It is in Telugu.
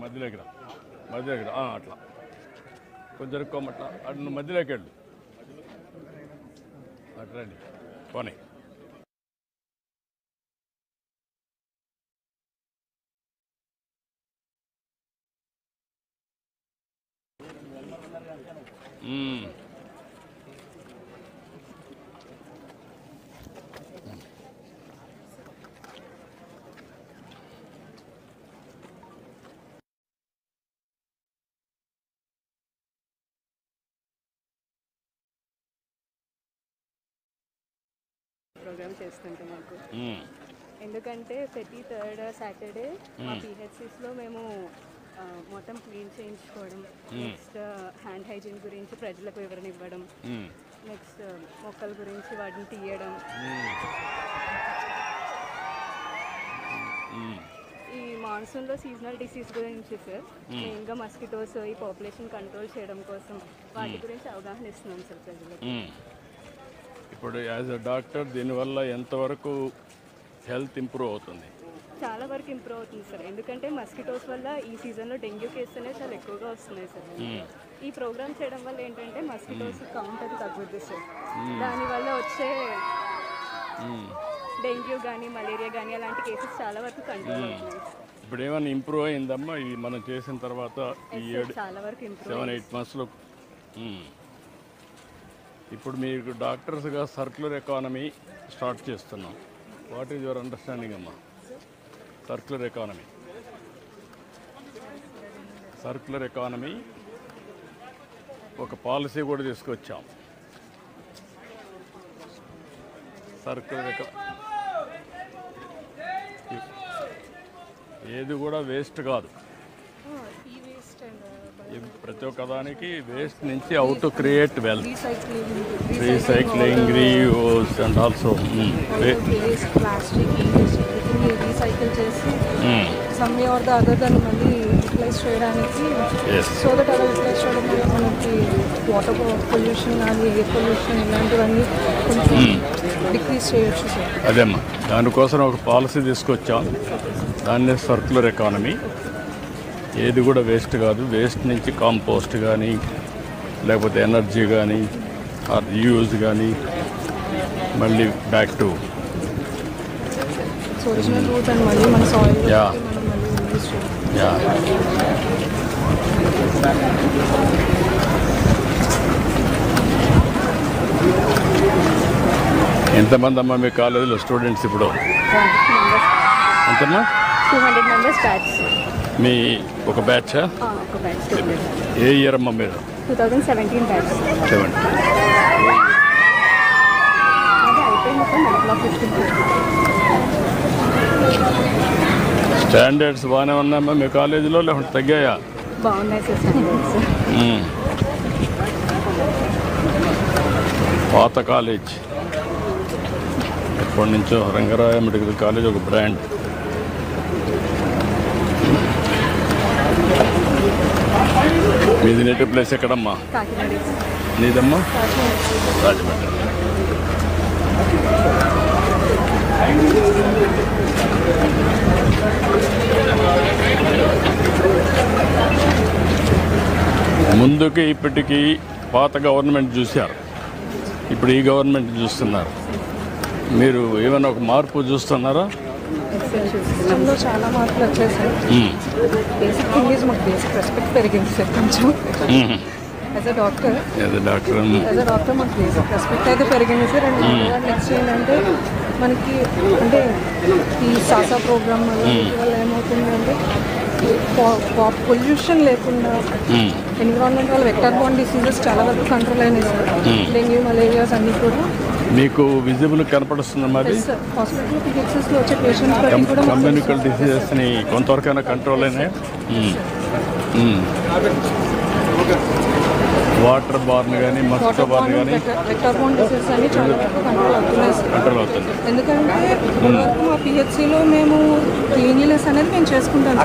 మధ్యలోకి రా, మధ్యలోకి రా, అట్లా కొంచెం ఎక్కువమట్లా అటు నువ్వు మధ్యలోకి వెళ్ళు, అటు రండి పోనీ. ప్రోగ్రామ్ చేస్తుంటే మాకు ఎందుకంటే ప్రతి థర్డ్ సాటర్డే మా పిహెచ్సిస్లో మేము మొత్తం క్లీన్ చేయించుకోవడం, నెక్స్ట్ హ్యాండ్ హైజీన్ గురించి ప్రజలకు వివరణ ఇవ్వడం, నెక్స్ట్ మొక్కల గురించి వాటిని తీయడం, ఈ మాన్సూన్లో సీజనల్ డిసీజ్ గురించి సార్ మెయిన్గా మస్కిటోస్ ఈ పాపులేషన్ కంట్రోల్ చేయడం కోసం వాటి గురించి అవగాహన ఇస్తున్నాం సార్ ప్రజలకు. ఇప్పుడు యాజ్ అ డాక్టర్ దీనివల్ల ఎంతవరకు హెల్త్ ఇంప్రూవ్ అవుతుంది? చాలా వరకు ఇంప్రూవ్ అవుతుంది సార్, ఎందుకంటే మస్కిటోస్ వల్ల ఈ సీజన్లో డెంగ్యూ కేసులు అనేవి చాలా ఎక్కువగా వస్తున్నాయి సార్. ఈ ప్రోగ్రామ్ చేయడం వల్ల ఏంటంటే మస్కిటోస్ కౌంట్ అది తగ్గుద్ది సార్, దానివల్ల వచ్చే డెంగ్యూ కానీ మలేరియా కానీ అలాంటి కేసెస్ చాలా వరకు కంట్రోల్ అవుతున్నాయి. ఇప్పుడు ఏమైనా ఇంప్రూవ్ అయిందమ్మా ఇది మనం చేసిన తర్వాత? ఈ చాలా వరకు ఇంప్రూవ్ 7-8 monthsలో. ఇప్పుడు మీకు డాక్టర్స్గా సర్క్యులర్ ఎకానమీ స్టార్ట్ చేస్తున్నాం. వాట్ ఈజ్ యువర్ అండర్స్టాండింగ్ అమ్మా? సర్క్యులర్ ఎకానమీ ఒక పాలసీ కూడా తీసుకొచ్చాం. సర్క్యులర్ ఏది కూడా వేస్ట్ కాదు. ప్రతి ఒక్క దానికి వేస్ట్ నుంచి how to create wealth, recycling, reuse and also recycle చేసి some way or the other దాన్ని మళ్ళీ యూటిలైజ్ చేయడానికి, సో దట్ అలా యూటిలైజ్ చేయడం వల్ల మనకి వాటర్ పొల్యూషన్ కానీ ఎయిర్ పొల్యూషన్ ఇలాంటివన్నీ కొంచెం డిక్రీజ్ చేయొచ్చు సార్. అదేమ్మా, దానికోసం ఒక పాలసీ తీసుకొచ్చాం, దాన్నే సర్క్యులర్ ఎకానమీ. ఏది కూడా వేస్ట్ కాదు, వేస్ట్ నుంచి కాంపోస్ట్ కానీ లేకపోతే ఎనర్జీ కానీ ఆర్ యూజ్ కానీ మళ్ళీ back to original root and మళ్ళీ మన సాయిల్ యా. ఎంతమంది అమ్మా మీ కాలేజీలో స్టూడెంట్స్ ఇప్పుడు? ఎంతమ్మా? 200 members బ్యాచ్. మీ ఒక బ్యాచా? ఒక బ్యాచ్. ఏ ఇయర్ అమ్మా మీరు? 2017 బ్యాచ్. 70. అది అయిపోయింది సార్, మనలో 15. స్టాండర్డ్స్ బాగానే ఉన్నాయమ్మా మీ కాలేజీలో, లేకపోతే తగ్గాయా? బాగున్నాయి సార్ స్టాండర్డ్స్. పాత కాలేజ్ ఎప్పటి నుంచో రంగరాయ మెడికల్ కాలేజ్ ఒక బ్రాండ్. మీది నేటివ్ ప్లేస్ ఎక్కడమ్మా? కాకినాడ. నీదమ్మా? రాజమండ్రి. ముందుకి ఇప్పటికీ పాత గవర్నమెంట్ చూశారు, ఇప్పుడు ఈ గవర్నమెంట్ చూస్తున్నారు. మీరు ఏమైనా ఒక మార్పు చూస్తున్నారా? సిస్టంలో చాలా మార్పులు వచ్చేసాయి. బేసిక్ థింగ్ ఈజ్ మాకు బేసిక్ రెస్పెక్ట్ పెరిగింది సార్ కొంచెం. యాజ్ అ డాక్టర్ మాకు బేసిక్ రెస్పెక్ట్ అయితే పెరిగింది సార్. అండ్ నెక్స్ట్ ఏంటంటే మనకి అంటే ఈ సాసా ప్రోగ్రామ్ వల్ల ఏమవుతుందంటే పొల్యూషన్ లేకుండా ఎన్విరాన్మెంట్ వల్ల వెక్టర్ బోర్న్ డిసీజెస్ చాలా వరకు కంట్రోల్ అయినాయి సార్. డెంగ్యూ, మలేరియాస్ అన్నీ కూడా మీకు విజిబుల్ కనపడుతుంది. మరి హాస్పిటల్ పిహెచ్సిస్లో వచ్చే పేషెంట్స్ కూడా కమ్యూనికల్ డిసీజెస్ని కొంతవరకైనా కంట్రోల్ అయినాయి. వాటర్ బార్న్ కానీ మస్కిటో బార్న్ కానీ వెక్టర్ బోర్న్ డిసీజెస్ అన్ని చాలా వరకు కంట్రోల్ అవుతుంది. ఎందుకంటే మా పిహెచ్సిలో మేము క్లీన్లీనెస్ అనేది మేము చేసుకుంటాం.